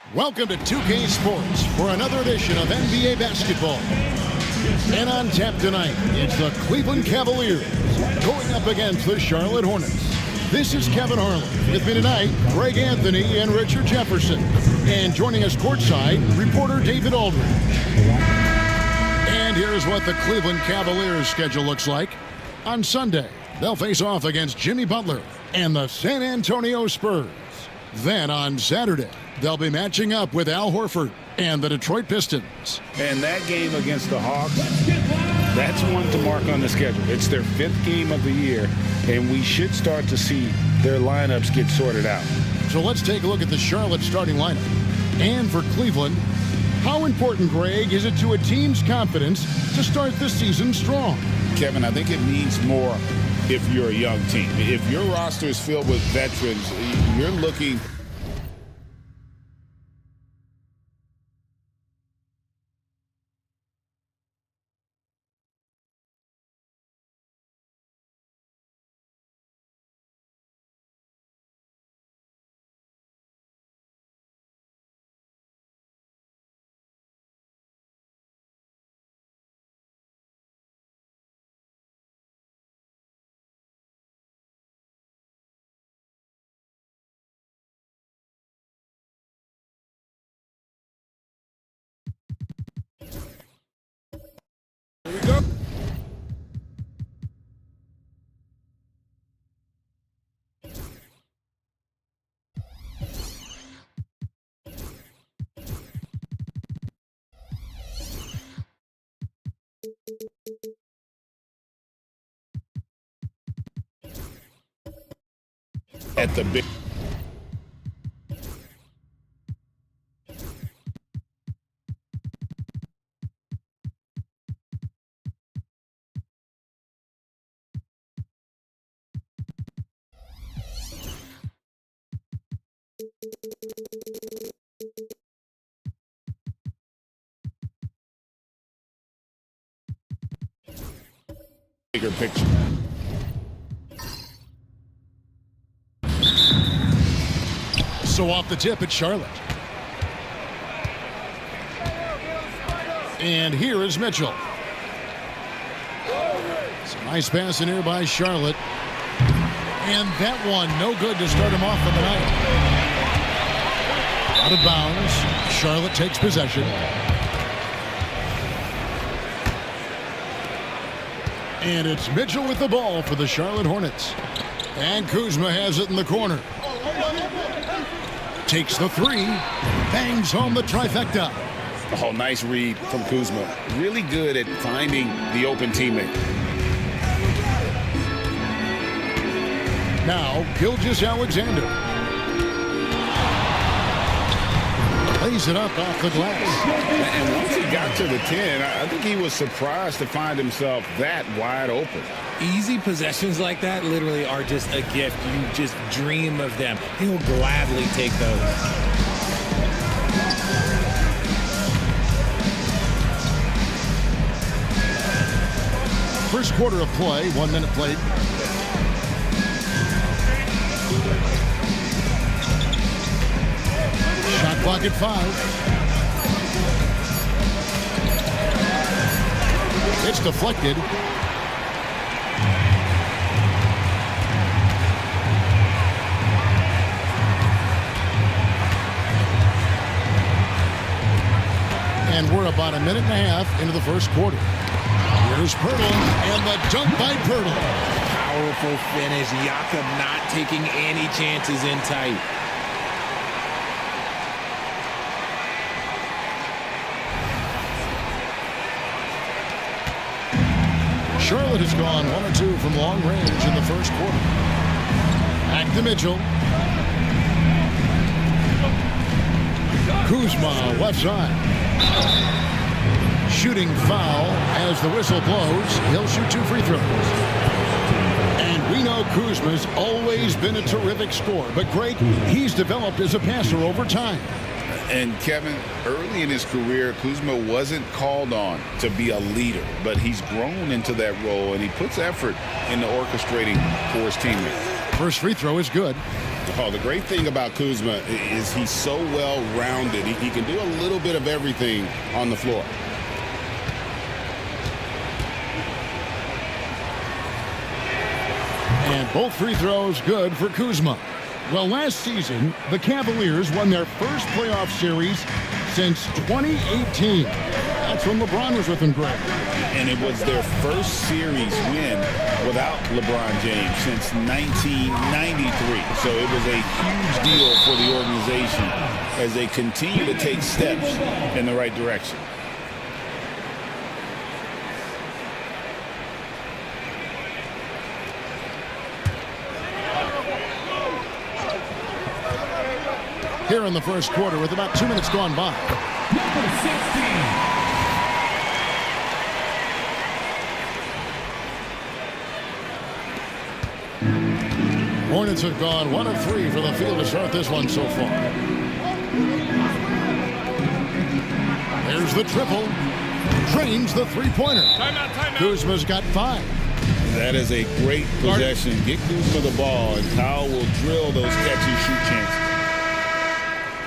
Welcome to 2K Sports for another edition of NBA basketball. And on tap tonight, it's the Cleveland Cavaliers going up against the Charlotte Hornets. This is Kevin Harlan. With me tonight, Greg Anthony and Richard Jefferson. And joining us courtside, reporter David Aldridge. And here's what the Cleveland Cavaliers schedule looks like. On Sunday, they'll face off against Jimmy Butler and the San Antonio Spurs. Then on Saturday, they'll be matching up with Al Horford and the Detroit Pistons. And that game against the Hawks, that's one to mark on the schedule. It's their 5th game of the year, and we should start to see their lineups get sorted out. So let's take a look at the Charlotte starting lineup. And for Cleveland, how important, Greg, is it to a team's confidence to start this season strong? Kevin, I think it means more if you're a young team. If your roster is filled with veterans, you're looking... Here we go. At the big... bigger picture. So off the tip, it's Charlotte. And here is Mitchell. It's a nice pass in here by Charlotte. And that one, no good to start him off for the night. Out of bounds. Charlotte takes possession. And it's Mitchell with the ball for the Charlotte Hornets. And Kuzma has it in the corner. Takes the three. Bangs home the trifecta. Oh, nice read from Kuzma. Really good at finding the open teammate. Now, Gilgeous-Alexander. Lays it up off the glass. And once he got to the 10, I think he was surprised to find himself that wide open. Easy possessions like that literally are just a gift. You just dream of them. He'll gladly take those. First quarter of play, 1 minute played. Shot clock at 5. It's deflected. And we're about a minute and a half into the first quarter. Here's Pirtle, and the dunk by Pirtle. Powerful finish. Jakob not taking any chances in tight. Charlotte has gone 1 or 2 from long range in the first quarter. Back to Mitchell. Kuzma, left side. Shooting foul as the whistle blows. He'll shoot 2 free throws. And we know Kuzma's always been a terrific scorer, but Greg, he's developed as a passer over time. And Kevin, early in his career, Kuzma wasn't called on to be a leader, but he's grown into that role, and he puts effort into orchestrating for his teammates. First free throw is good. Oh, the great thing about Kuzma is he's so well-rounded. He can do a little bit of everything on the floor. And both free throws good for Kuzma. Well, last season, the Cavaliers won their first playoff series since 2018. That's when LeBron was with them, Greg. And it was their first series win without LeBron James since 1993. So it was a huge deal for the organization as they continue to take steps in the right direction. Here in the first quarter with about 2 minutes gone by. Number 16. Hornets have gone 1 of 3 for the field to start this one so far. There's the triple. Drains the three-pointer. Timeout. Kuzma's got 5. That is a great possession. Get Kuzma the ball, and Kyle will drill those catch-and-shoot chances.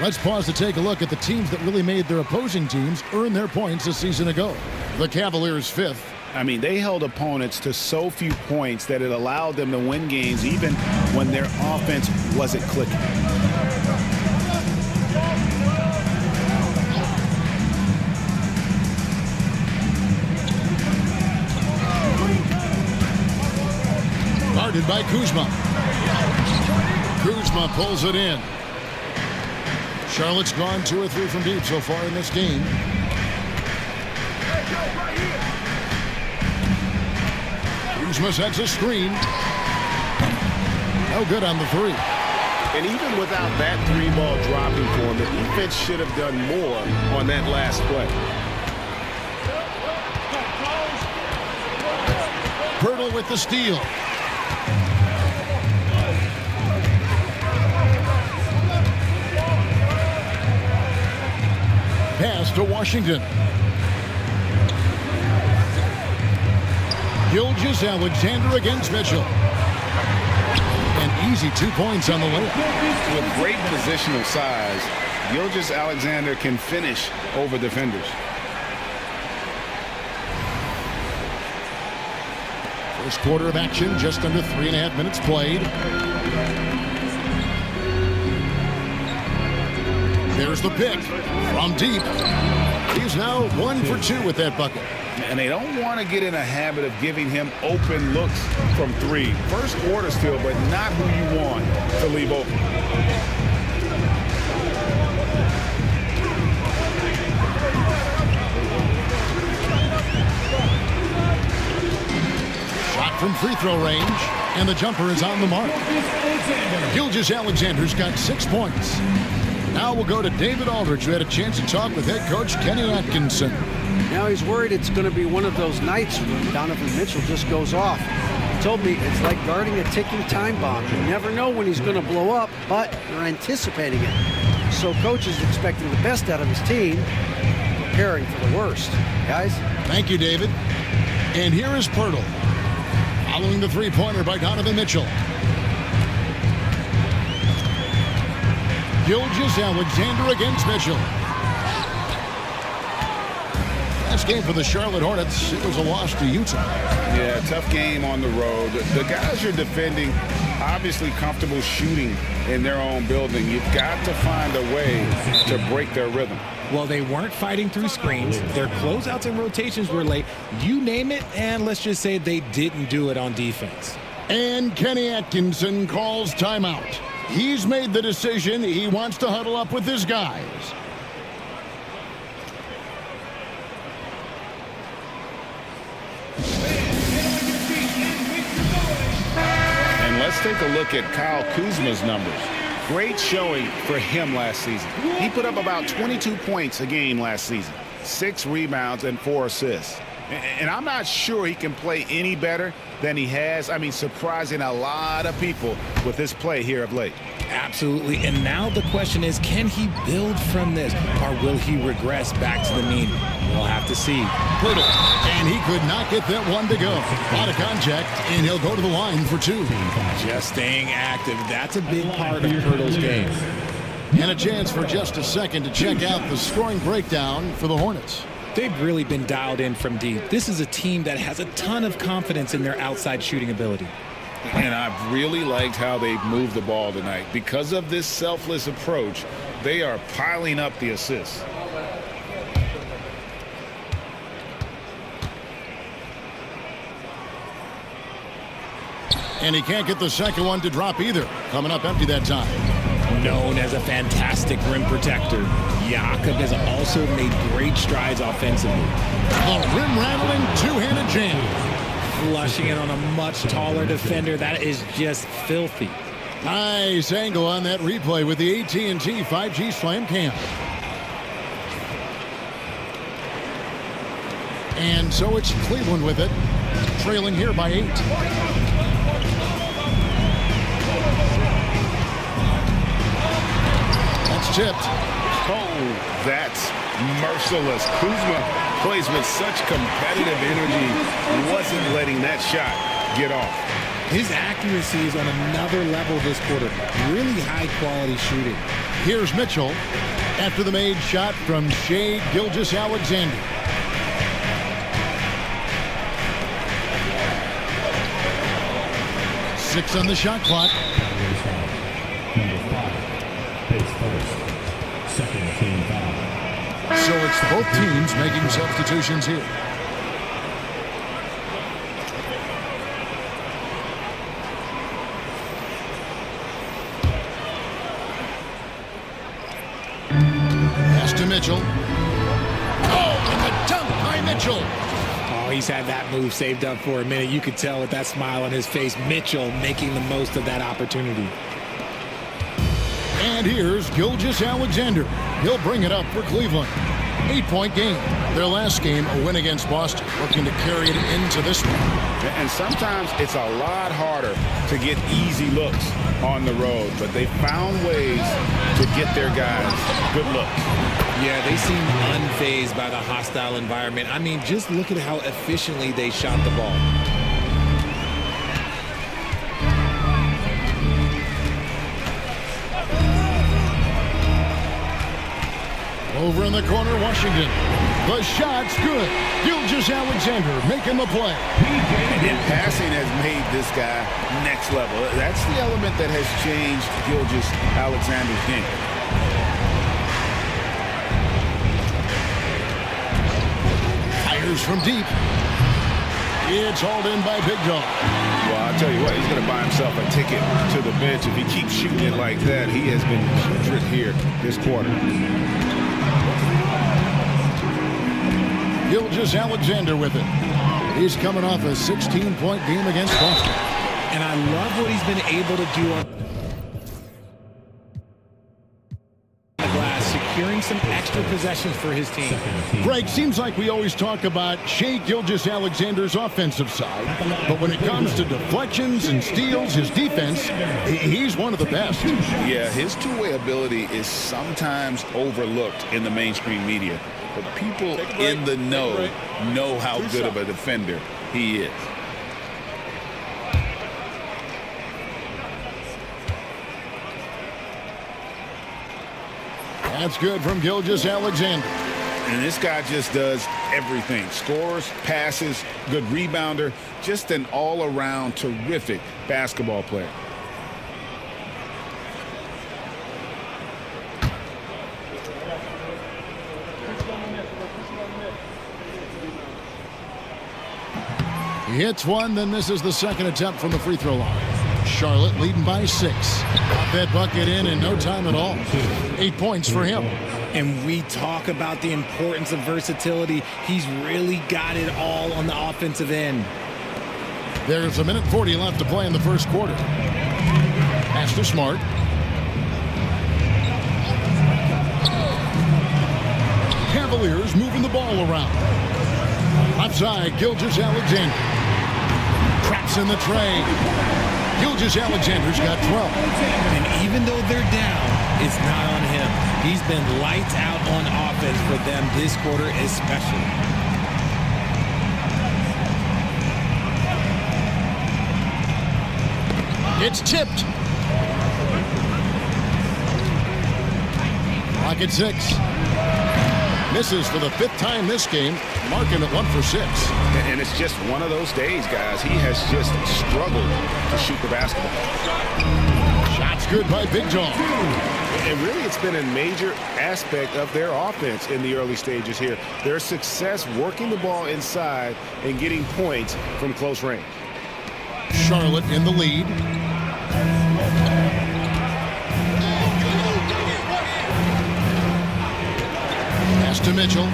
Let's pause to take a look at the teams that really made their opposing teams earn their points a season ago. The Cavaliers 5th. I mean, they held opponents to so few points that it allowed them to win games even when their offense wasn't clicking. Guarded by Kuzma. Kuzma pulls it in. Charlotte's gone 2 or 3 from deep so far in this game. Kuzma sets a screen. No good on the 3. And even without that 3-ball dropping for him, the defense should have done more on that last play. Pirtle with the steal. Pass to Washington. Gilgeous-Alexander against Mitchell. An easy 2 points on the layup. With great positional size, Gilgeous-Alexander can finish over defenders. First quarter of action, just under 3.5 minutes played. There's the pick from deep. He's now 1 for 2 with that bucket. And they don't want to get in a habit of giving him open looks from 3. First quarter still, but not who you want to leave open. Shot from free throw range, and the jumper is on the mark. Gilgeous-Alexander's got 6 points. Now we'll go to David Aldridge, who had a chance to talk with head coach Kenny Atkinson. Now he's worried it's going to be one of those nights when Donovan Mitchell just goes off. He told me it's like guarding a ticking time bomb. You never know when he's going to blow up, but you're anticipating it. So coach is expecting the best out of his team, preparing for the worst. Guys? Thank you, David. And here is Pirtle, following the three-pointer by Donovan Mitchell. Gilgeous-Alexander against Mitchell. Last game for the Charlotte Hornets, it was a loss to Utah. Yeah, tough game on the road. The guys you're defending, obviously comfortable shooting in their own building. You've got to find a way to break their rhythm. Well, they weren't fighting through screens. Their closeouts and rotations were late. You name it, and let's just say they didn't do it on defense. And Kenny Atkinson calls timeout. He's made the decision. He wants to huddle up with his guys. And let's take a look at Kyle Kuzma's numbers. Great showing for him last season. He put up about 22 points a game last season, 6 rebounds and 4 assists. And I'm not sure he can play any better than he has. I mean, surprising a lot of people with this play here of late. Absolutely. And now the question is, can he build from this, or will he regress back to the mean? We'll have to see. Hurdle, and he could not get that one to go. Out of contact, and he'll go to the line for 2. Just staying active. That's a big part of Hurdle's game. And a chance for just a second to check out the scoring breakdown for the Hornets. They've really been dialed in from deep. This is a team that has a ton of confidence in their outside shooting ability. And I've really liked how they've moved the ball tonight. Because of this selfless approach, they are piling up the assists. And he can't get the second one to drop either. Coming up empty that time. Known as a fantastic rim protector, Jakob has also made great strides offensively. A rim-rattling two-handed jam. Flushing it on a much taller defender. That is just filthy. Nice angle on that replay with the AT&T 5G Slam Cam. And so it's Cleveland with it, trailing here by 8. That's tipped. Oh, that's merciless. Kuzma plays with such competitive energy. Wasn't letting that shot get off. His accuracy is on another level this quarter. Really high-quality shooting. Here's Mitchell after the made shot from Shai Gilgeous-Alexander. Six on the shot clock. So it's both teams making substitutions here. Pass to Mitchell. Oh, and the dunk by Mitchell. Oh, he's had that move saved up for a minute. You could tell with that smile on his face, Mitchell making the most of that opportunity. And here's Gilgeous-Alexander. He'll bring it up for Cleveland. 8-point game. Their last game, a win against Boston, looking to carry it into this one. And sometimes it's a lot harder to get easy looks on the road, but they found ways to get their guys good looks. Yeah, they seem unfazed by the hostile environment. I mean, just look at how efficiently they shot the ball. Over in the corner, Washington. The shot's good. Gilgeous-Alexander making the play. And passing has made this guy next level. That's the element that has changed Gilgeous-Alexander's game. Fires from deep. It's hauled in by Big Dog. Well, I'll tell you what, he's going to buy himself a ticket to the bench. If he keeps shooting it like that, he has been putrid here this quarter. Gilgeous-Alexander with it. He's coming off a 16-point game against Boston. And I love what he's been able to do on the glass, securing some extra possessions for his team. Greg, seems like we always talk about Shai Gilgeous-Alexander's offensive side, but when it comes to deflections and steals, his defense, he's one of the best. Yeah, his two-way ability is sometimes overlooked in the mainstream media. But people in the know how good of a defender he is. That's good from Gilgeous-Alexander. And this guy just does everything. Scores, passes, good rebounder, just an all-around terrific basketball player. He hits one, then this is the second attempt from the free throw line. Charlotte leading by 6. Got that bucket in no time at all. 8 points for him. And we talk about the importance of versatility. He's really got it all on the offensive end. There's a minute 40 left to play in the first quarter. Pass to Smart. Cavaliers moving the ball around. Left side, Gilgeous-Alexander. Traps in the tray. Gilgeous-Alexander's got 12. And even though they're down, it's not on him. He's been lights out on offense for them this quarter especially. It's tipped. Clock at 6. Misses for the 5th time this game, marking it 1 for 6. And it's just one of those days, guys. He has just struggled to shoot the basketball. Shots good by Big Dog. And really, it's been a major aspect of their offense in the early stages here. Their success working the ball inside and getting points from close range. Charlotte in the lead. Pass to Mitchell.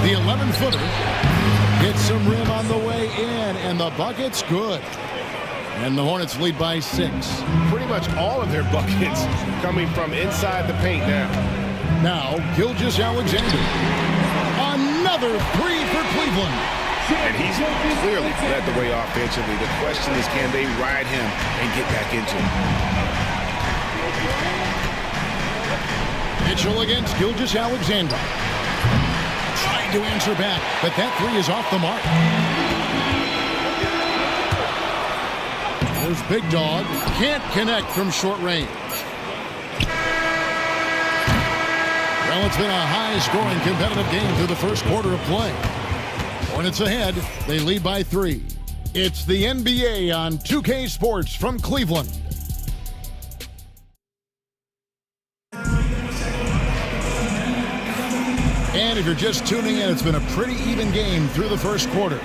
The 11-footer hits some rim on the way in, and the bucket's good. And the Hornets lead by 6. Pretty much all of their buckets coming from inside the paint now. Now, Gilgeous-Alexander. Another 3 for Cleveland. And he's clearly led the way offensively. The question is, can they ride him and get back into it? Mitchell against Gilgeous-Alexander. Trying to answer back, but that 3 is off the mark. There's Big Dog. Can't connect from short range. Well, it's been a high-scoring competitive game through the first quarter of play. Hornets ahead. They lead by 3. It's the NBA on 2K Sports from Cleveland. And if you're just tuning in, it's been a pretty even game through the first quarter.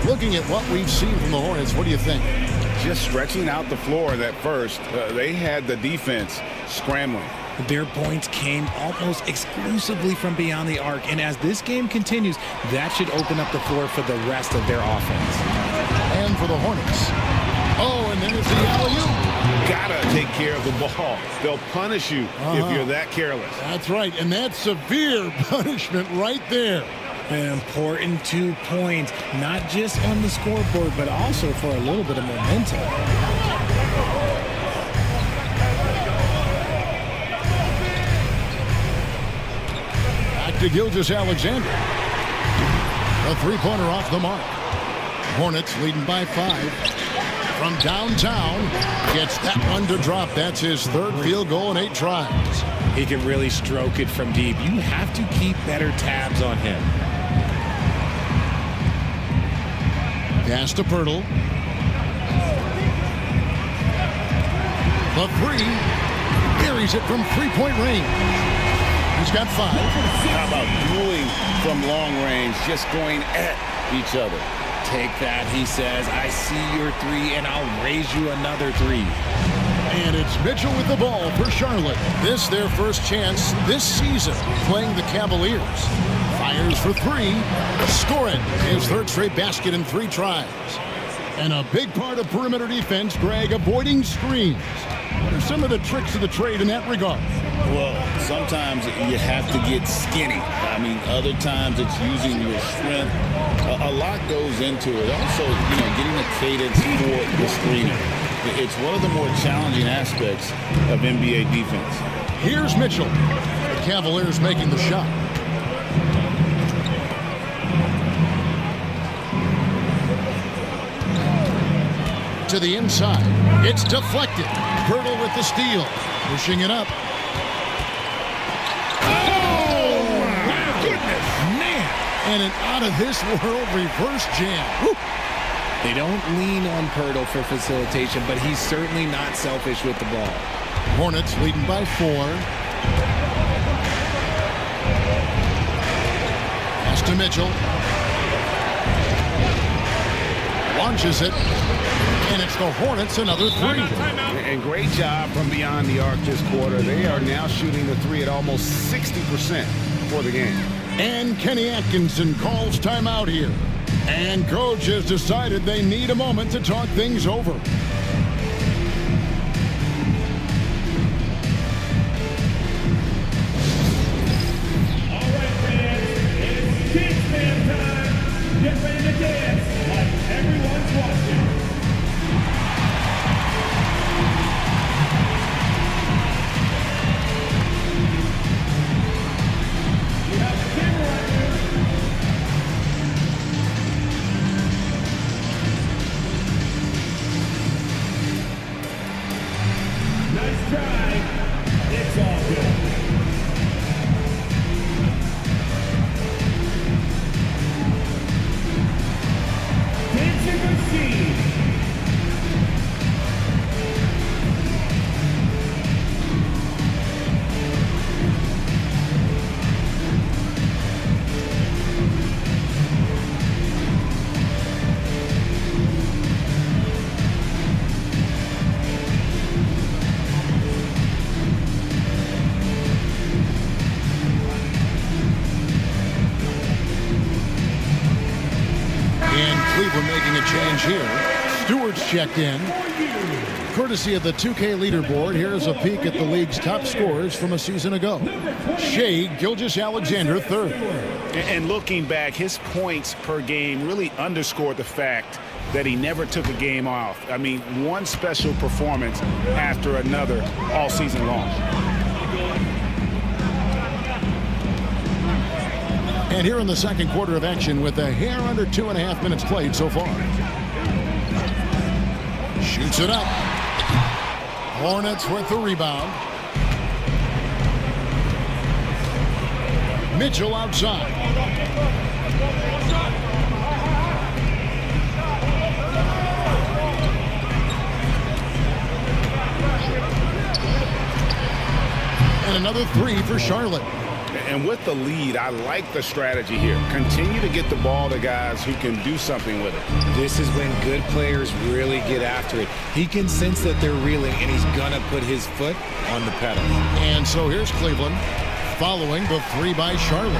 Looking at what we've seen from the Hornets, what do you think? Just stretching out the floor that first. They had the defense scrambling. Their points came almost exclusively from beyond the arc, and as this game continues, that should open up the floor for the rest of their offense. And for the Hornets. Oh, and then it's the alley-oop. Gotta take care of the ball. They'll punish you if you're that careless. That's right, and that's severe punishment right there. An important 2 points, not just on the scoreboard, but also for a little bit of momentum. To Gilgeous-Alexander. A 3-pointer off the mark. Hornets leading by 5. From downtown, gets that one to drop. That's his 3rd field goal in 8 tries. He can really stroke it from deep. You have to keep better tabs on him. Pass to Pirtle. The 3. Carries it from 3-point range. He's got 5. How about dueling from long range, just going at each other? Take that, he says. I see your 3, and I'll raise you another 3. And it's Mitchell with the ball for Charlotte. This their first chance this season playing the Cavaliers. Fires for 3. Score it. His 3rd straight basket in 3 tries. And a big part of perimeter defense, Greg, avoiding screens. What are some of the tricks of the trade in that regard? Well, sometimes you have to get skinny. I mean, other times it's using your strength. A lot goes into it. Also, getting a cadence for the screening. It's one of the more challenging aspects of NBA defense. Here's Mitchell. The Cavaliers making the shot. To the inside. It's deflected. Pirtle with the steal. Pushing it up. And an out-of-this-world reverse jam. Woo. They don't lean on Pirtle for facilitation, but he's certainly not selfish with the ball. Hornets leading by 4. Pass to Mitchell. Launches it. And it's the Hornets another 3. And great job from beyond the arc this quarter. They are now shooting the 3 at almost 60% for the game. And Kenny Atkinson calls timeout here. And coach has decided they need a moment to talk things over. try. It's all good. Dancing machine. Cleveland making a change here. Stewart's checked in. Courtesy of the 2K leaderboard, here's a peek at the league's top scorers from a season ago. Shea Gilgeous-Alexander, third. And looking back, his points per game really underscored the fact that he never took a game off. I mean, one special performance after another all season long. And here in the second quarter of action with a hair under 2.5 minutes played so far. Shoots it up. Hornets with the rebound. Mitchell outside. And another three for Charlotte. And with the lead, I like the strategy here. Continue to get the ball to guys who can do something with it. This is when good players really get after it. He can sense that they're reeling, and he's going to put his foot on the pedal. And so here's Cleveland following the three by Charlotte.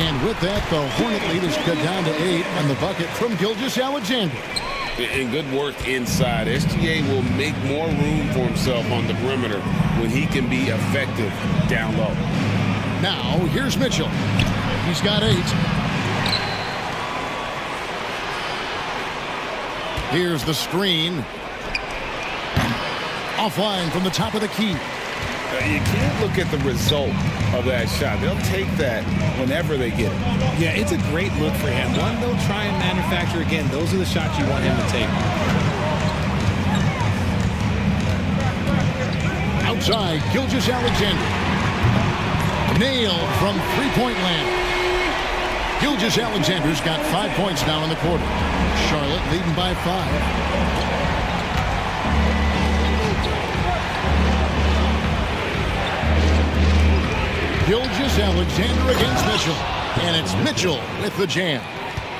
And with that, the Hornet lead is cut down to 8 on the bucket from Gilgeous-Alexander. And good work inside. SGA will make more room for himself on the perimeter when he can be effective down low. Now, here's Mitchell. He's got 8. Here's the screen. Offline from the top of the key. You can't look at the result of that shot. They'll take that whenever they get it. Yeah, it's a great look for him. One they'll try and manufacture again. Those are the shots you want him to take. Outside, Gilgeous-Alexander. Nailed from three-point land. Gilgeous-Alexander's got 5 points now in the quarter. Charlotte leading by 5. Gilgeous-Alexander against Mitchell. And it's Mitchell with the jam.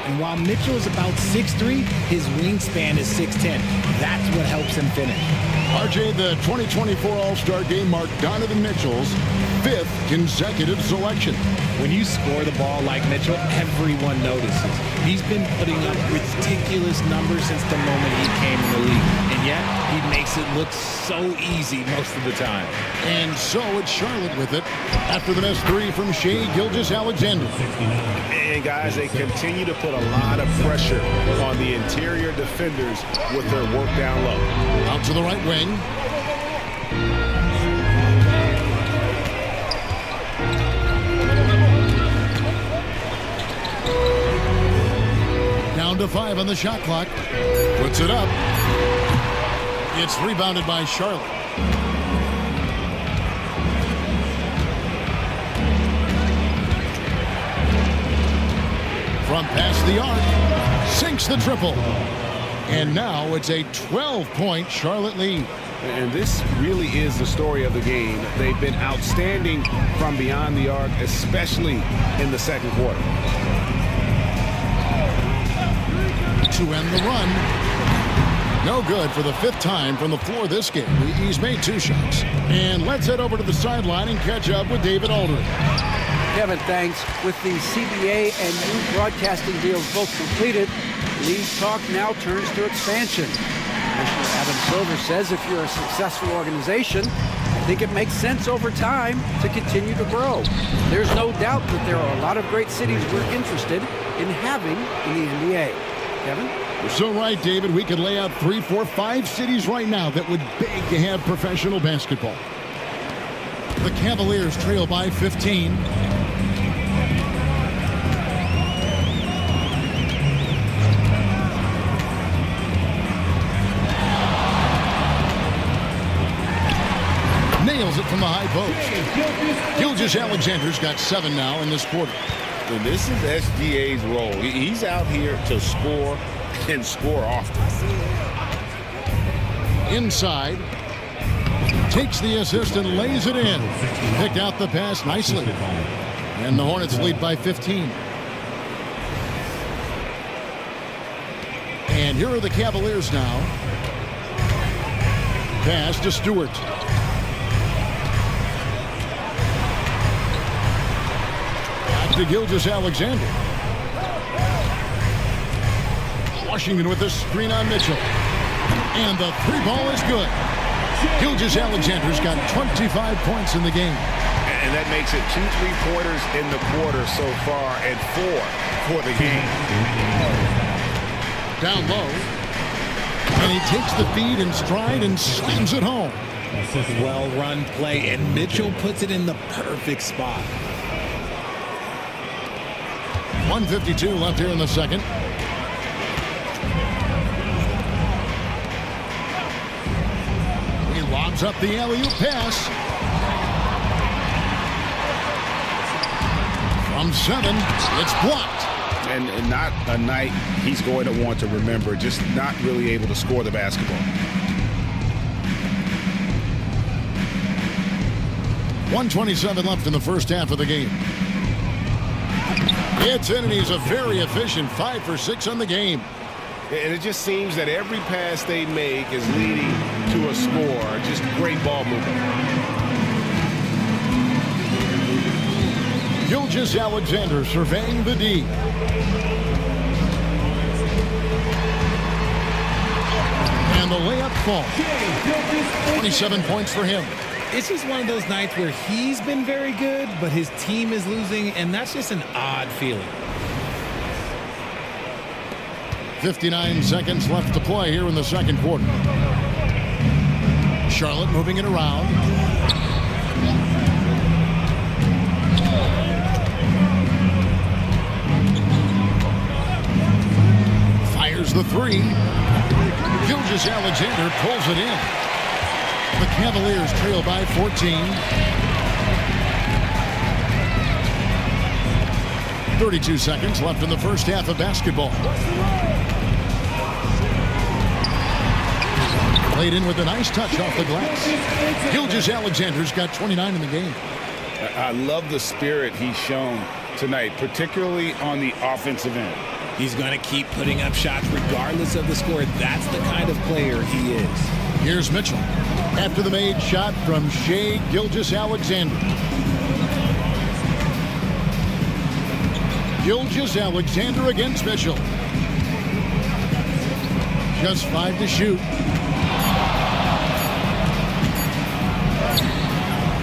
And while Mitchell is about 6'3", his wingspan is 6'10". That's what helps him finish. RJ, the 2024 All-Star Game marked Donovan Mitchell's 5th consecutive selection. When you score the ball like Mitchell, everyone notices. He's been putting up ridiculous numbers since the moment he came in the league. And yet, he makes it look so easy most of the time. And so it's Charlotte with it after the missed three from Shea Gilgeous-Alexander. And guys, they continue to put a lot of pressure on the interior defenders with their work down low. Out to the right wing. Down to 5 on the shot clock. Puts it up. It's rebounded by Charlotte. From past the arc, sinks the triple. And now it's a 12-point Charlotte lead. And this really is the story of the game. They've been outstanding from beyond the arc, especially in the second quarter. To end the run. No good for the 5th time from the floor this game. He's made 2 shots. And let's head over to the sideline and catch up with David Aldridge. Kevin, thanks. With the CBA and new broadcasting deals both completed, league talk now turns to expansion. Commissioner Adam Silver says if you're a successful organization, I think it makes sense over time to continue to grow. There's no doubt that there are a lot of great cities we're interested in having in the NBA. Kevin? You're so right, David. We could lay out 3, 4, 5 cities right now that would beg to have professional basketball. The Cavaliers trail by 15. it from the high post. Gilgeous-Alexander's got 7 now in this quarter. And this is SGA's role. He's out here to score and score often. Inside. Takes the assist and lays it in. Picked out the pass nicely. And the Hornets lead by 15. And here are the Cavaliers now. Pass to Stewart. Back to Gilgeous-Alexander. Washington with the screen on Mitchell. And the 3 ball is good. Gilgeous-Alexander's got 25 points in the game. And that makes it 2 3-pointers in the quarter so far and 4 for the game. Down low. And he takes the feed in stride and slams it home. Well-run play, and Mitchell puts it in the perfect spot. 1:52 left here in the second. He lobs up the alley-oop pass. From 7, it's blocked. And not a night he's going to want to remember, just not really able to score the basketball. 1:27 left in the first half of the game. It's in, and he's a very efficient 5 for 6 on the game. And it just seems that every pass they make is leading to a score. Just great ball movement. Gilgeous-Alexander surveying the D. And the layup falls. 27 points for him. It's just one of those nights where he's been very good, but his team is losing, and that's just an odd feeling. 59 seconds left to play here in the second quarter. Charlotte moving it around. Fires the 3. Gilgeous-Alexander pulls it in. The Cavaliers trail by 14. 32 seconds left in the first half of basketball. Played in with a nice touch off the glass. Gilgeous-Alexander's got 29 in the game. I love the spirit he's shown tonight, particularly on the offensive end. He's going to keep putting up shots regardless of the score. That's the kind of player he is. Here's Mitchell. After the made shot from Shai Gilgeous-Alexander. Gilgeous-Alexander against Mitchell. Just 5 to shoot.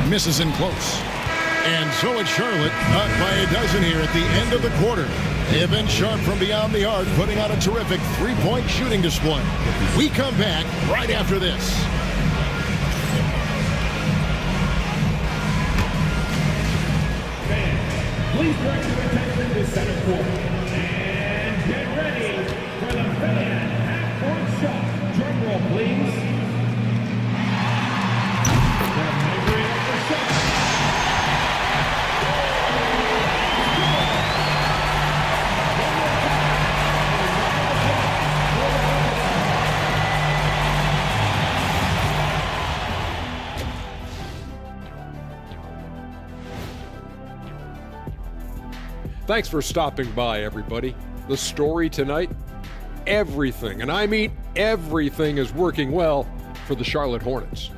Misses in close. And so it's Charlotte, up by a dozen here at the end of the quarter. They've been sharp from beyond the arc, putting on a terrific 3-point shooting display. We come back right after this. Please direct your attention to center court. And get ready for the fan half-court shot. Drum roll, please. The memory of the shot. Thanks for stopping by, everybody. The story tonight, everything, and I mean everything, is working well for the Charlotte Hornets.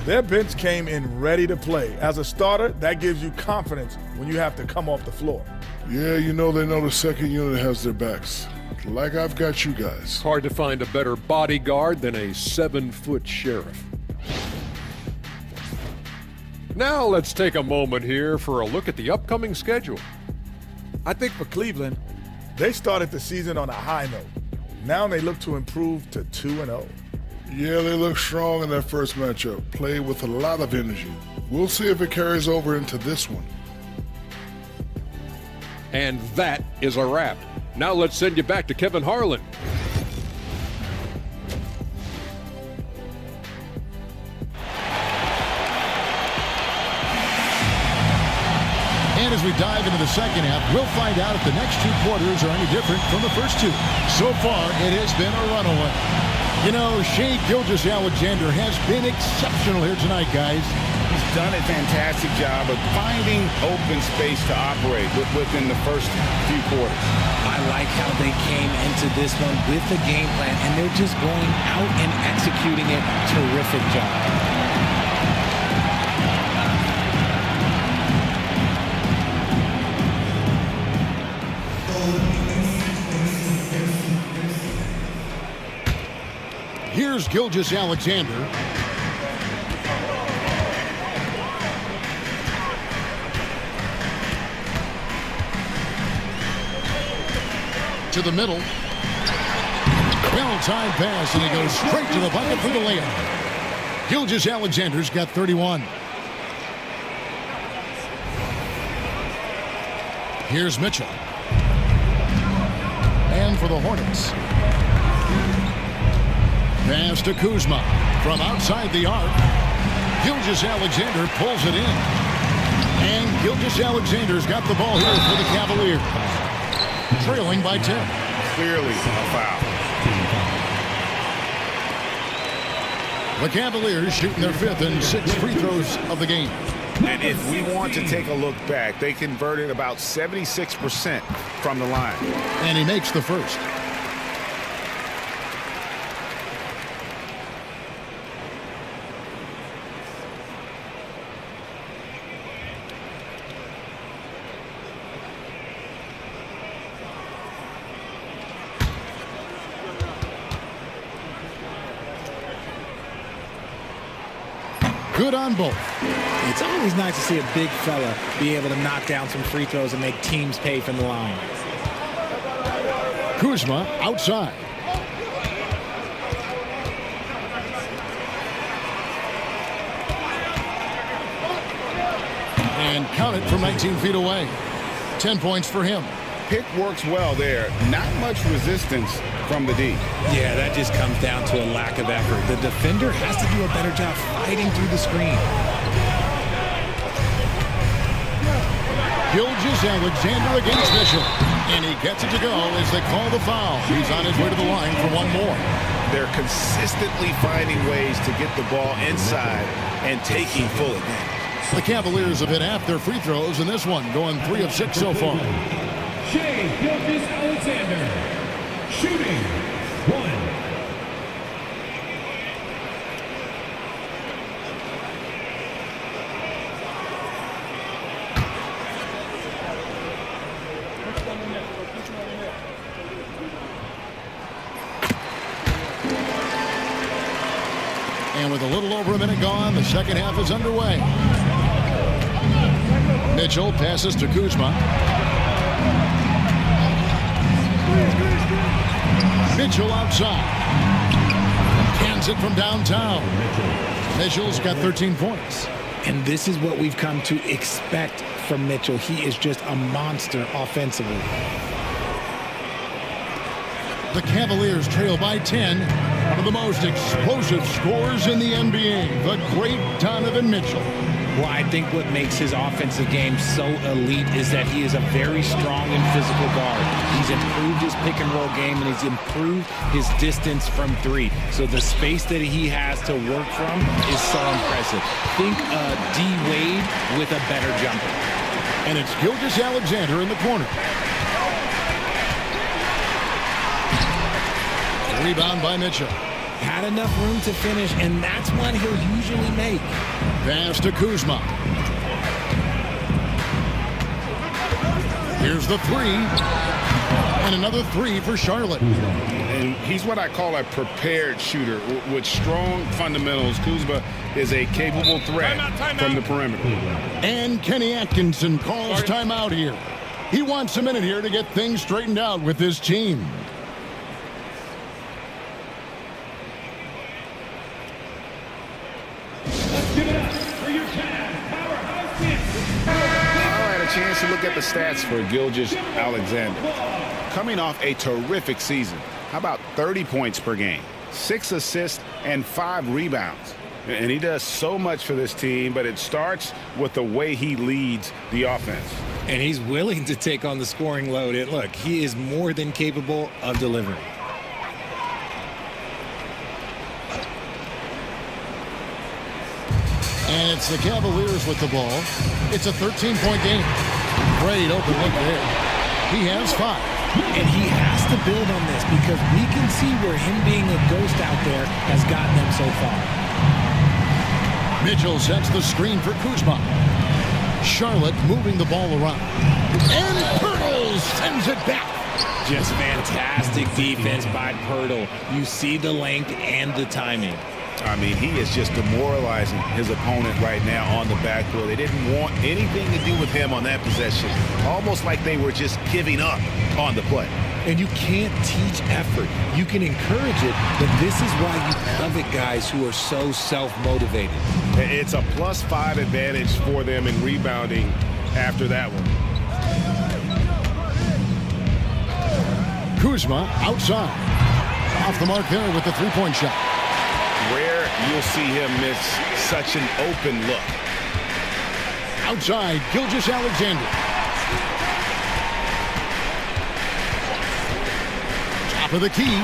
Their bench came in ready to play. As a starter, that gives you confidence when you have to come off the floor. Yeah, they know the second unit has their backs. Like I've got you guys. Hard to find a better bodyguard than a 7-foot sheriff. Now let's take a moment here for a look at the upcoming schedule. I think for Cleveland, they started the season on a high note. Now they look to improve to 2-0. Yeah, they look strong in their first matchup. Played with a lot of energy. We'll see if it carries over into this one. And that is a wrap. Now let's send you back to Kevin Harlan. we dive into the second half, we'll find out if the next two quarters are any different from the first two. So far, it has been a runaway. You know, Shai Gilgeous-Alexander has been exceptional here tonight, guys. He's done a fantastic job of finding open space to operate within the first few quarters. I like how they came into this one with the game plan, and they're just going out and executing it. Terrific job. Here's Gilgeous-Alexander. To the middle. Well-timed pass, and he goes straight to the bucket for the layup. Gilgeous-Alexander's got 31. Here's Mitchell. And for the Hornets. Pass to Kuzma from outside the arc. Gilgeous-Alexander pulls it in. And Gilgeous-Alexander's got the ball here for the Cavaliers. Trailing by 10. Clearly a foul. The Cavaliers shooting their 5th and 6th free throws of the game. And if we want to take a look back, they converted about 76% from the line. And he makes the first. Good on both. It's always nice to see a big fella be able to knock down some free throws and make teams pay from the line. Kuzma outside. And count it from 19 feet away. 10 points for him. Pick works well there. Not much resistance from the D. Yeah, that just comes down to a lack of effort. The defender has to do a better job fighting through the screen. Gilgeous-Alexander against Mitchell. And he gets it to go as they call the foul. He's on his way to the line for one more. They're consistently finding ways to get the ball inside and taking full advantage. The Cavaliers have hit half their free throws in this one, going 3 of 6 so far. Shai Gilgeous-Alexander, shooting 1. And with a little over a minute gone, the second half is underway. Mitchell passes to Kuzma. Mitchell outside. Cans it from downtown. Mitchell's got 13 points. And this is what we've come to expect from Mitchell. He is just a monster offensively. The Cavaliers trail by 10. One of the most explosive scorers in the NBA, the great Donovan Mitchell. Well, I think what makes his offensive game so elite is that he is a very strong and physical guard. He's improved his pick and roll game, and he's improved his distance from 3. So the space that he has to work from is so impressive. Think D. Wade with a better jumper. And it's Gilgeous-Alexander in the corner. Rebound by Mitchell. Had enough room to finish, and that's what he'll usually make. Pass to Kuzma. Here's the 3. And another 3 for Charlotte. And he's what I call a prepared shooter. With strong fundamentals, Kuzma is a capable threat from the perimeter. And Kenny Atkinson calls timeout here. He wants a minute here to get things straightened out with his team. Chance to look at the stats for Gilgeous-Alexander. Coming off a terrific season. How about 30 points per game, 6 assists, and 5 rebounds? And he does so much for this team, but it starts with the way he leads the offense. And he's willing to take on the scoring load. And look, he is more than capable of delivering. And it's the Cavaliers with the ball. It's a 13-point game. Great open look there. He has 5. And he has to build on this because we can see where him being a ghost out there has gotten them so far. Mitchell sets the screen for Kuzma. Charlotte moving the ball around. And Pirtle sends it back. Just fantastic defense by Pirtle. You see the length and the timing. I mean, he is just demoralizing his opponent right now on the backboard. They didn't want anything to do with him on that possession. Almost like they were just giving up on the play. And you can't teach effort. You can encourage it, but this is why you covet guys who are so self-motivated. It's a +5 advantage for them in rebounding after that one. Kuzma outside. Off the mark there with the three-point shot. Rare you'll see him miss such an open look. Outside, Gilgeous-Alexander. Top of the key.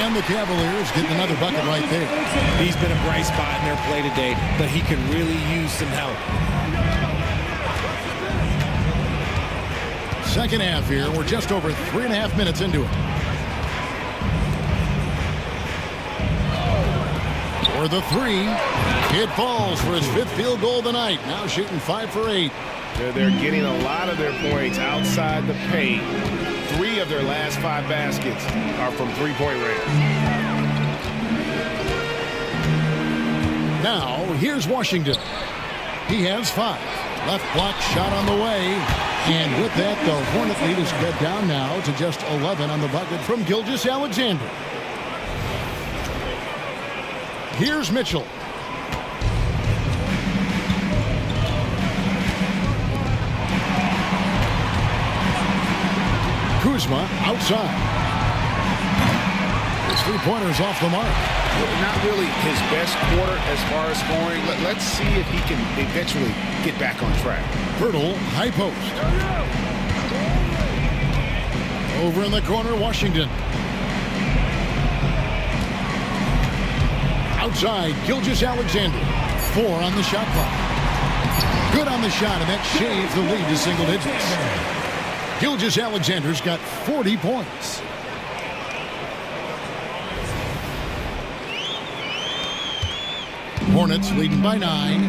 And the Cavaliers getting another bucket right there. He's been a bright spot in their play today, but he can really use some help. Second half here. We're just over 3.5 minutes into it. For the 3. It falls for his 5th field goal of the night. Now shooting 5 for 8. They're getting a lot of their points outside the paint. 3 of their last 5 baskets are from three-point range. Now, here's Washington. He has 5. Left block shot on the way. And with that, the Hornet lead is cut down now to just 11 on the bucket from Gilgeous-Alexander. Here's Mitchell. Kuzma outside. His three-pointers off the mark. Not really his best quarter as far as scoring. Let's see if he can eventually get back on track. Pirtle, high post. Over in the corner, Washington. Outside, Gilgeous-Alexander. 4 on the shot clock. Good on the shot, and that shaves the lead to single digits. Gilgeous-Alexander's got 40 points. Hornets leading by 9.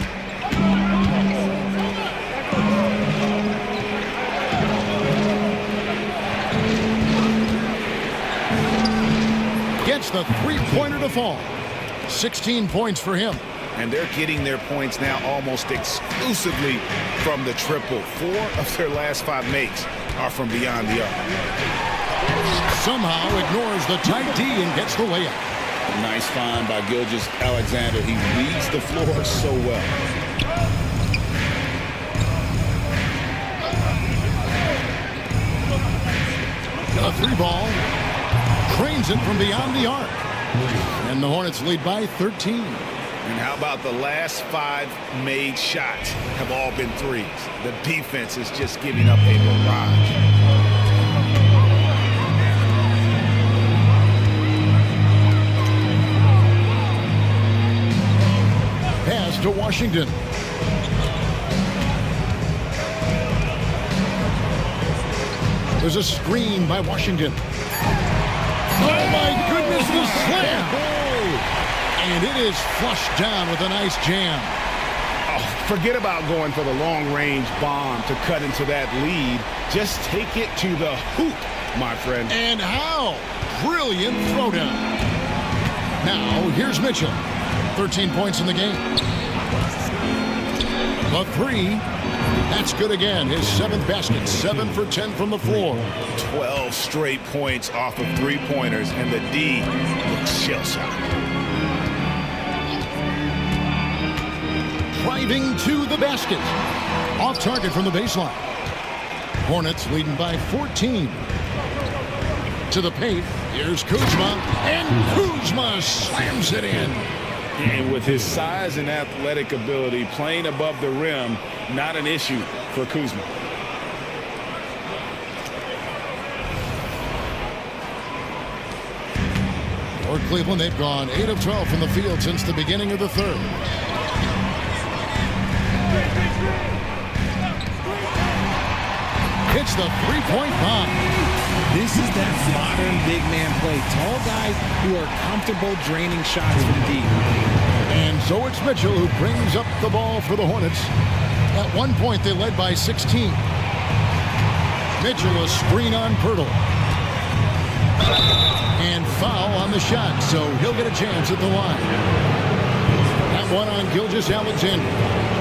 Gets the three-pointer to fall. 16 points for him. And they're getting their points now almost exclusively from the triple. 4 of their last 5 makes are from beyond the arc. Somehow ignores the tight D and gets the layup. Nice find by Gilgeous-Alexander. He reads the floor so well. A 3-ball. Cranes it from beyond the arc. And the Hornets lead by 13. And how about the last 5 made shots have all been threes? The defense is just giving up a barrage. Pass to Washington. There's a screen by Washington. Oh my goodness, the slam! And it is flushed down with a nice jam. Oh, forget about going for the long-range bomb to cut into that lead. Just take it to the hoop, my friend. And how? Brilliant throwdown. Now, here's Mitchell. 13 points in the game. The 3. That's good again. His 7th basket. 7 for 10 from the floor. 12 straight points off of three-pointers, and the D looks shell-shocked. Driving to the basket. Off target from the baseline. Hornets leading by 14. To the paint. Here's Kuzma. And Kuzma slams it in. And with his size and athletic ability, playing above the rim, not an issue for Kuzma. For Cleveland, they've gone 8 of 12 from the field since the beginning of the third. Hits the three-point bomb. This is that modern big man play. Tall guys who are comfortable draining shots from deep. And so it's Mitchell who brings up the ball for the Hornets. At one point, they led by 16. Mitchell, a screen on Pirtle. And foul on the shot, so he'll get a chance at the line. That one on Gilgeous-Alexander.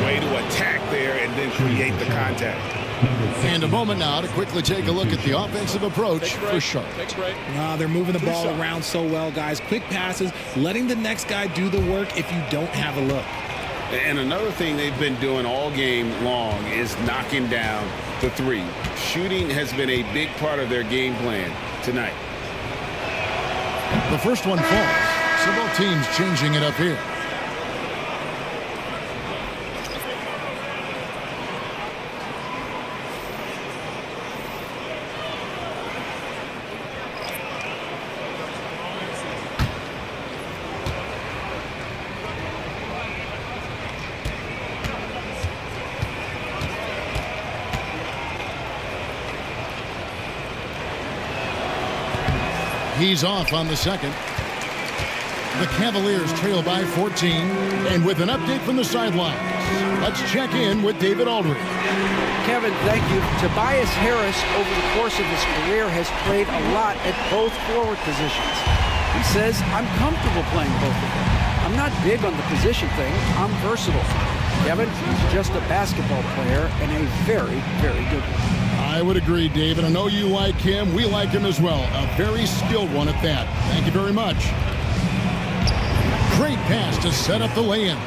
Way to attack there and then create the contact. And a moment now to quickly take a look at the offensive approach for Charlotte. They're moving the ball around so well, guys. Quick passes, letting the next guy do the work if you don't have a look. And another thing they've been doing all game long is knocking down the three. Shooting has been a big part of their game plan tonight. The first one falls, so both teams changing it up here. He's off on the second. The Cavaliers trail by 14. And with an update from the sidelines, let's check in with David Aldridge. Kevin, thank you. Tobias Harris, over the course of his career, has played a lot at both forward positions. He says, I'm comfortable playing both of them. I'm not big on the position thing. I'm versatile. Kevin, he's just a basketball player and a very, very good one. I would agree, David. I know you like him. We like him as well. A very skilled one at that. Thank you very much. Great pass to set up the lay-in.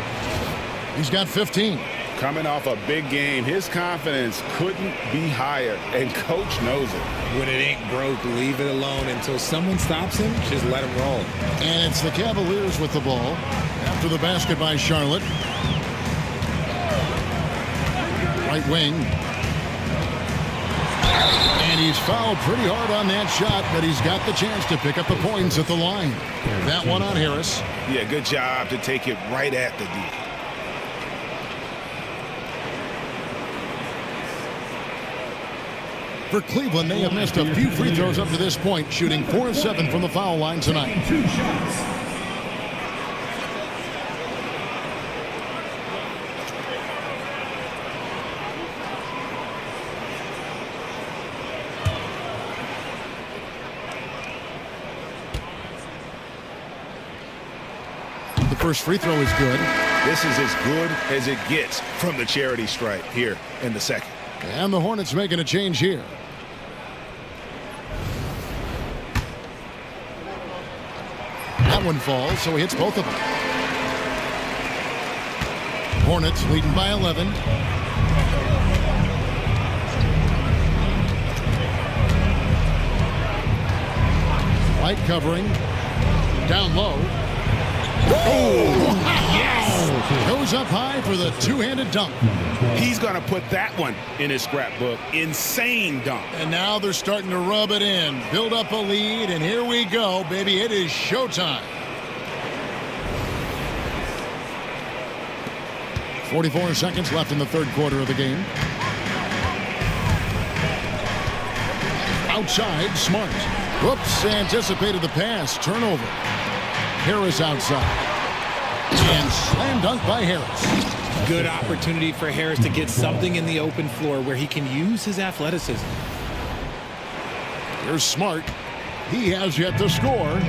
He's got 15. Coming off a big game, his confidence couldn't be higher, and coach knows it. When it ain't broke, leave it alone until someone stops him. Just let him roll. And it's the Cavaliers with the ball after the basket by Charlotte. Right wing. And he's fouled pretty hard on that shot, but he's got the chance to pick up the points at the line. That one on Harris. Yeah, good job to take it right at the D. For Cleveland, they have missed a few free throws up to this point, shooting 4 of 7 from the foul line tonight. 2 shots. The first free throw is good. This is as good as it gets from the charity stripe here in the second. And the Hornets making a change here. That one falls, so he hits both of them. Hornets leading by 11. Light covering. Down low. Oh, yes! Goes up high for the two-handed dunk. He's going to put that one in his scrapbook. Insane dunk. And now they're starting to rub it in. Build up a lead, and here we go, baby. It is showtime. 44 seconds left in the third quarter of the game. Outside, Smart. Whoops, anticipated the pass. Turnover. Harris outside. And slam dunk by Harris. Good opportunity for Harris to get something in the open floor where he can use his athleticism. Here's Smart. He has yet to score.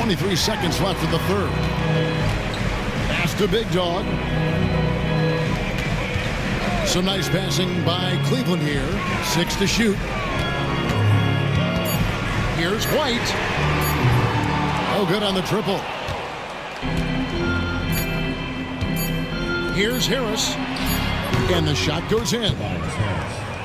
23 seconds left in the third. Pass to Big Dog. Some nice passing by Cleveland here. 6 to shoot. Here's White. Oh, good on the triple. Here's Harris. And the shot goes in.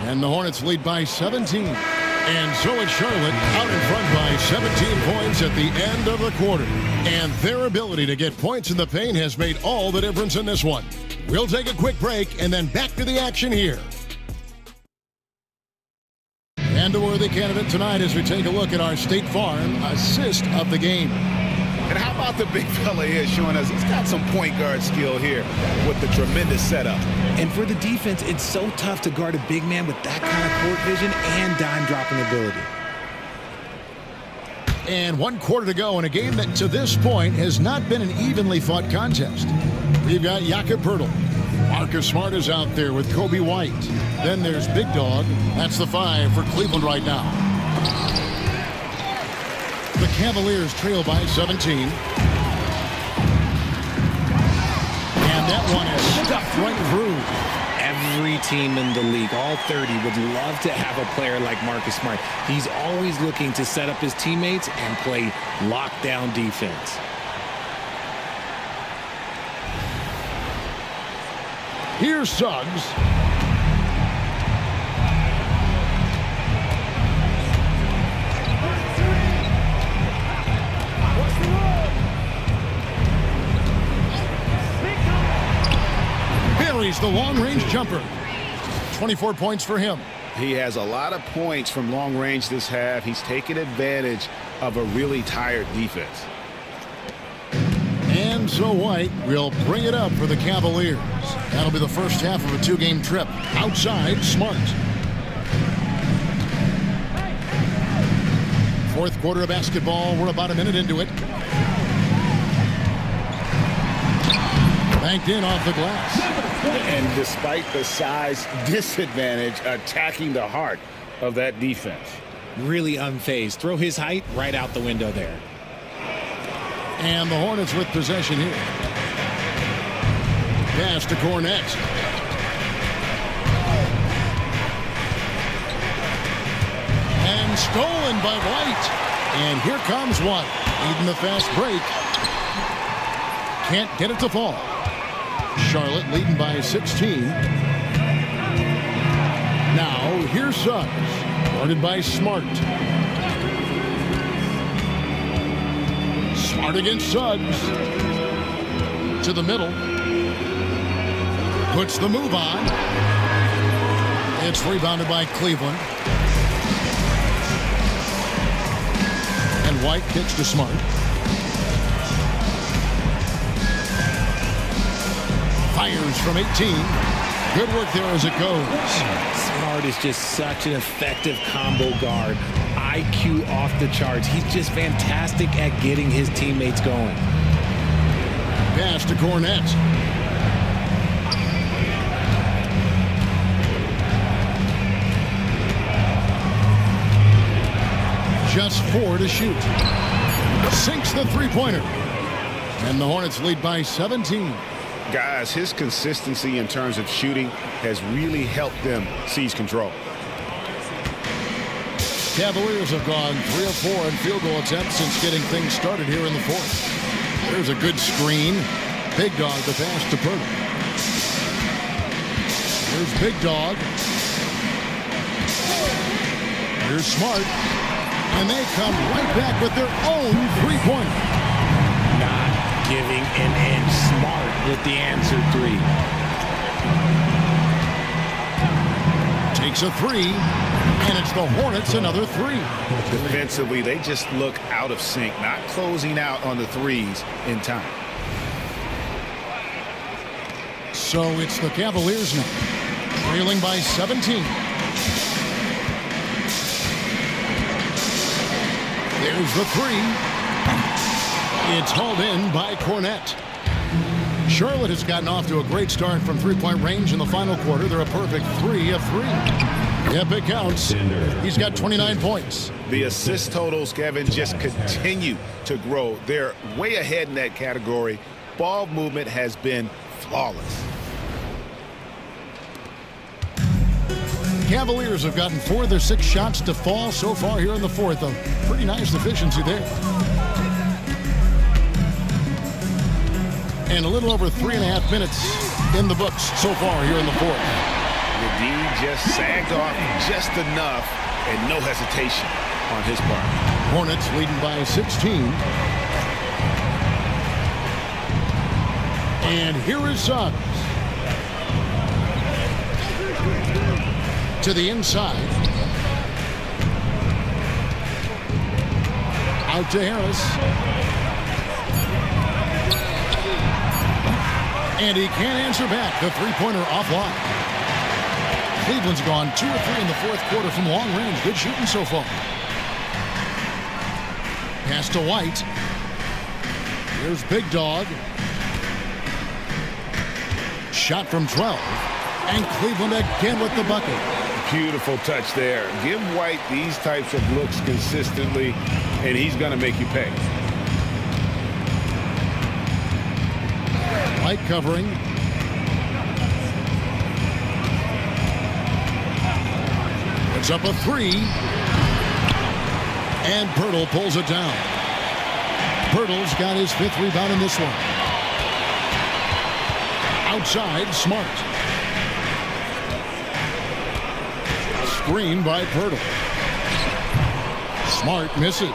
And the Hornets lead by 17. And so it's Charlotte out in front by 17 points at the end of the quarter. And their ability to get points in the paint has made all the difference in this one. We'll take a quick break and then back to the action here. And a worthy candidate tonight as we take a look at our State Farm assist of the game. And how about the big fella here showing us he's got some point guard skill here with the tremendous setup. And for the defense, it's so tough to guard a big man with that kind of court vision and dime dropping ability. And 1 quarter to go in a game that to this point has not been an evenly fought contest. We've got Jakob Poeltl. Marcus Smart is out there with Kobe White. Then there's Big Dog. That's the 5 for Cleveland right now. The Cavaliers trail by 17. And that one is stuffed right through. Every team in the league, all 30, would love to have a player like Marcus Smart. He's always looking to set up his teammates and play lockdown defense. Here's Suggs. Buries the long-range jumper. 24 points for him. He has a lot of points from long range this half. He's taken advantage of a really tired defense. And so White will bring it up for the Cavaliers. That'll be the first half of a 2-game trip. Outside, Smart. Fourth quarter of basketball. We're about a minute into it. Banked in off the glass. And despite the size disadvantage, attacking the heart of that defense. Really unfazed. Throw his height right out the window there. And the Hornets with possession here. Pass to Cornette. And stolen by White. And here comes White. Leading the fast break. Can't get it to fall. Charlotte leading by 16. Now here's Suggs. Guarded by Smart. Smart against Suggs. To the middle. Puts the move on. It's rebounded by Cleveland. And White kicks to Smart. Fires from 18. Good work there as it goes. Smart is just such an effective combo guard. IQ off the charts. He's just fantastic at getting his teammates going. Pass to Cornette. Just 4 to shoot. Sinks the three-pointer. And the Hornets lead by 17. Guys, his consistency in terms of shooting has really helped them seize control. Cavaliers have gone 3 of 4 in field goal attempts since getting things started here in the fourth. There's a good screen. Big Dog the pass to Poeltl. Here's Big Dog. Here's Smart. And they come right back with their own three-pointer. Not giving an inch. Smart with the answer 3. Takes a 3. And it's the Hornets another 3. Defensively, they just look out of sync, not closing out on the threes in time. So it's the Cavaliers now, trailing by 17. There's the 3. It's hauled in by Cornette. Charlotte has gotten off to a great start from three-point range in the final quarter. They're a perfect 3 of 3. Yep, it counts. He's got 29 points. The assist totals, Kevin, just continue to grow. They're way ahead in that category. Ball movement has been flawless. Cavaliers have gotten 4 of their 6 shots to fall so far here in the fourth. A pretty nice efficiency there. And a little over 3.5 minutes in the books so far here in the fourth. The D just sagged off just enough and no hesitation on his part. Hornets leading by 16. And here is Suggs. To the inside. Out to Harris. And he can't answer back. The three-pointer offline. Cleveland's gone 2 of 3 in the fourth quarter from long range. Good shooting so far. Pass to White. Here's Big Dog. Shot from 12. And Cleveland again with the bucket. Beautiful touch there. Give White these types of looks consistently, and he's going to make you pay. White covering. It's up a 3. And Pirtle pulls it down. Pirtle's got his 5th rebound in this one. Outside, Smart. Screen by Pirtle. Smart misses.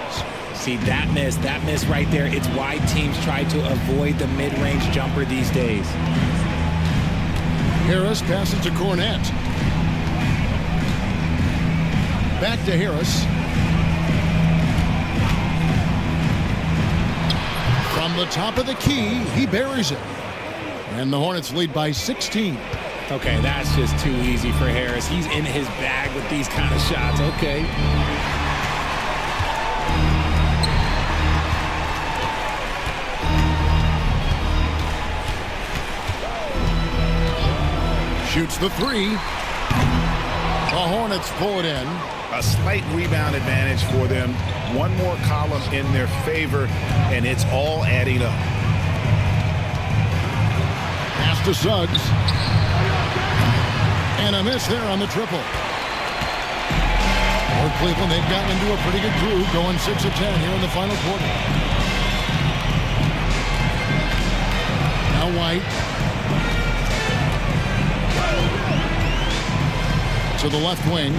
See, that miss right there, it's why teams try to avoid the mid-range jumper these days. Harris passes to Cornette. Back to Harris. From the top of the key, he buries it. And the Hornets lead by 16. Okay, that's just too easy for Harris. He's in his bag with these kind of shots. Okay. Shoots the 3. The Hornets pull it in. A slight rebound advantage for them. One more column in their favor, and it's all adding up. Pass to Suggs. And a miss there on the triple. For Cleveland, they've gotten into a pretty good groove, going 6 of 10 here in the final quarter. Now White. To the left wing.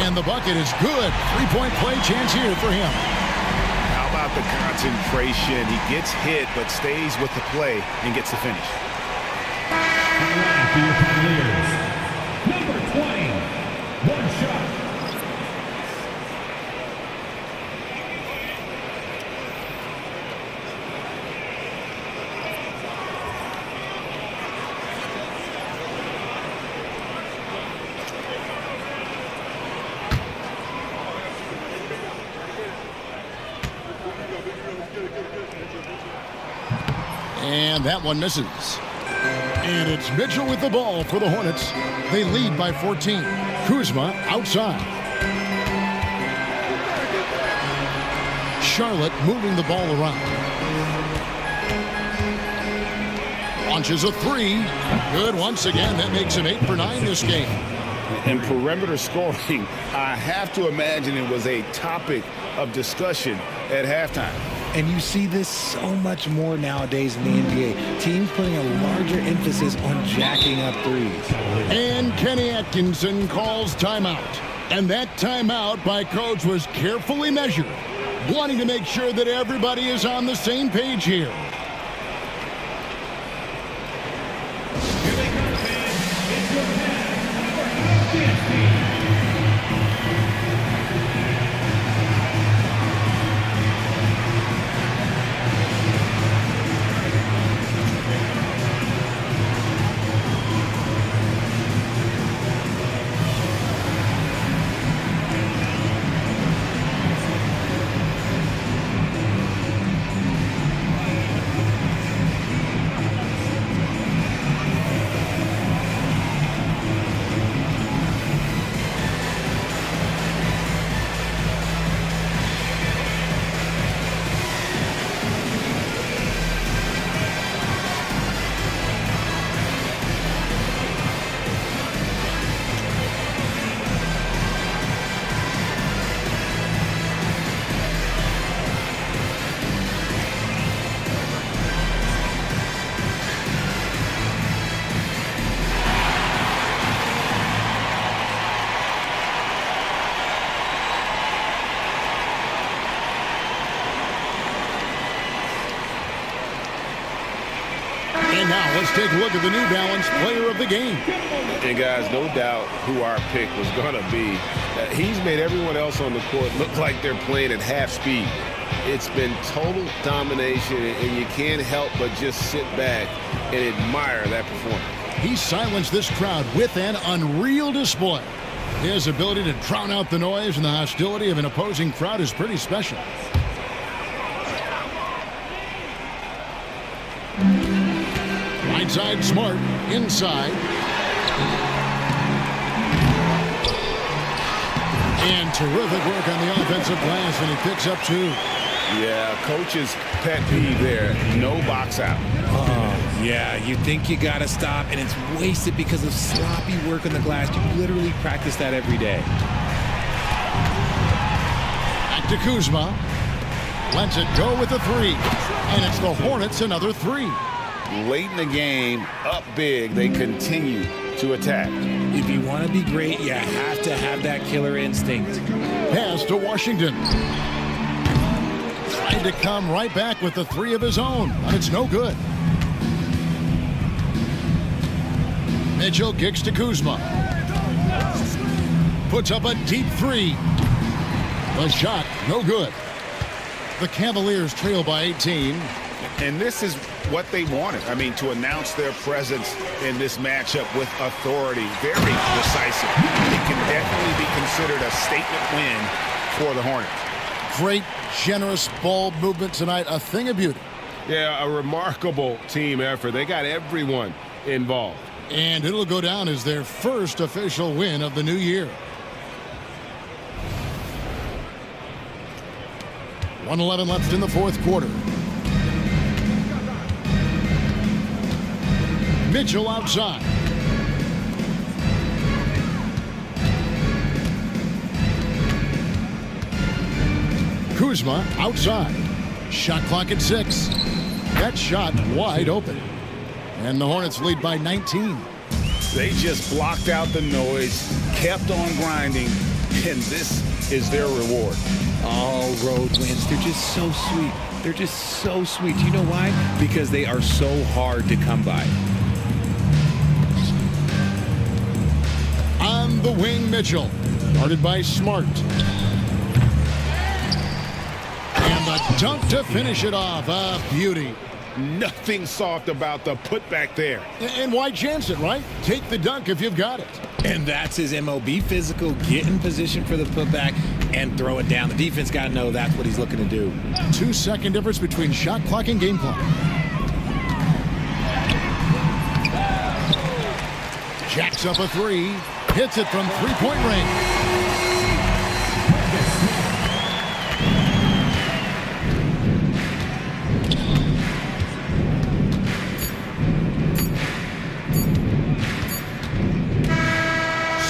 And the bucket is good. 3-point play chance here for him. How about the concentration? He gets hit, but stays with the play and gets the finish. For your Cavaliers, number 20, one shot. And that one misses. And it's Mitchell with the ball for the Hornets. They lead by 14. Kuzma outside. Charlotte moving the ball around. Launches a 3. Good once again. That makes him 8 for 9 this game. And perimeter scoring, I have to imagine it was a topic of discussion at halftime. And you see this so much more nowadays in the NBA. Teams putting a larger emphasis on jacking up threes. And Kenny Atkinson calls timeout. And that timeout by coach was carefully measured, wanting to make sure that everybody is on the same page here. And now let's take a look at the New Balance Player of the Game. And guys, no doubt who our pick was going to be. He's made everyone else on the court look like they're playing at half speed. It's been total domination, and you can't help but just sit back and admire that performance. He silenced this crowd with an unreal display. His ability to drown out the noise and the hostility of an opposing crowd is pretty special. Right side, Smart. Inside. And terrific work on the offensive glass, and he picks up 2. Yeah, coach's pet peeve there. No box out. Yeah, you think you got to stop, and it's wasted because of sloppy work on the glass. You literally practice that every day. Back to Kuzma. Lets it go with a 3. And it's the Hornets another 3. Late in the game, up big, they continue to attack. If you want to be great, you have to have that killer instinct. Pass to Washington. Trying to come right back with the 3 of his own, but it's no good. Mitchell kicks to Kuzma. Puts up a deep 3. The shot, no good. The Cavaliers trail by 18. And this is what they wanted. I mean, to announce their presence in this matchup with authority. Very decisive. It can definitely be considered a statement win for the Hornets. Great, generous ball movement tonight. A thing of beauty. Yeah, a remarkable team effort. They got everyone involved. And it'll go down as their first official win of the new year. 1:11 left in the fourth quarter. Mitchell outside. Kuzma outside. Shot clock at 6. That shot wide open. And the Hornets lead by 19. They just blocked out the noise, kept on grinding, and this is their reward. All road wins. They're just so sweet. They're just so sweet. You know why? Because they are so hard to come by. On the wing, Mitchell. Guarded by Smart. And the dunk to finish it off. A beauty. Nothing soft about the putback there. And why chance it, right? Take the dunk if you've got it. And that's his MO. Be physical, get in position for the putback, and throw it down. The defense got to know that's what he's looking to do. 2-second difference between shot clock and game clock. Jacks up a 3. Hits it from three-point range.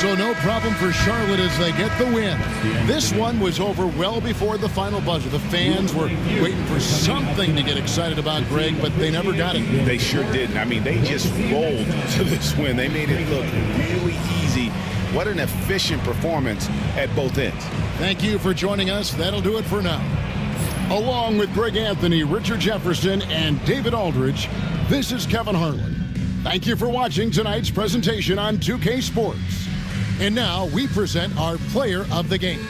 So no problem for Charlotte as they get the win. This one was over well before the final buzzer. The fans were waiting for something to get excited about, Greg, but they never got it. They sure didn't. I mean, they just rolled to this win. They made it look really easy. What an efficient performance at both ends. Thank you for joining us. That'll do it for now. Along with Greg Anthony, Richard Jefferson, and David Aldridge, this is Kevin Harlan. Thank you for watching tonight's presentation on 2K Sports. And now we present our player of the game.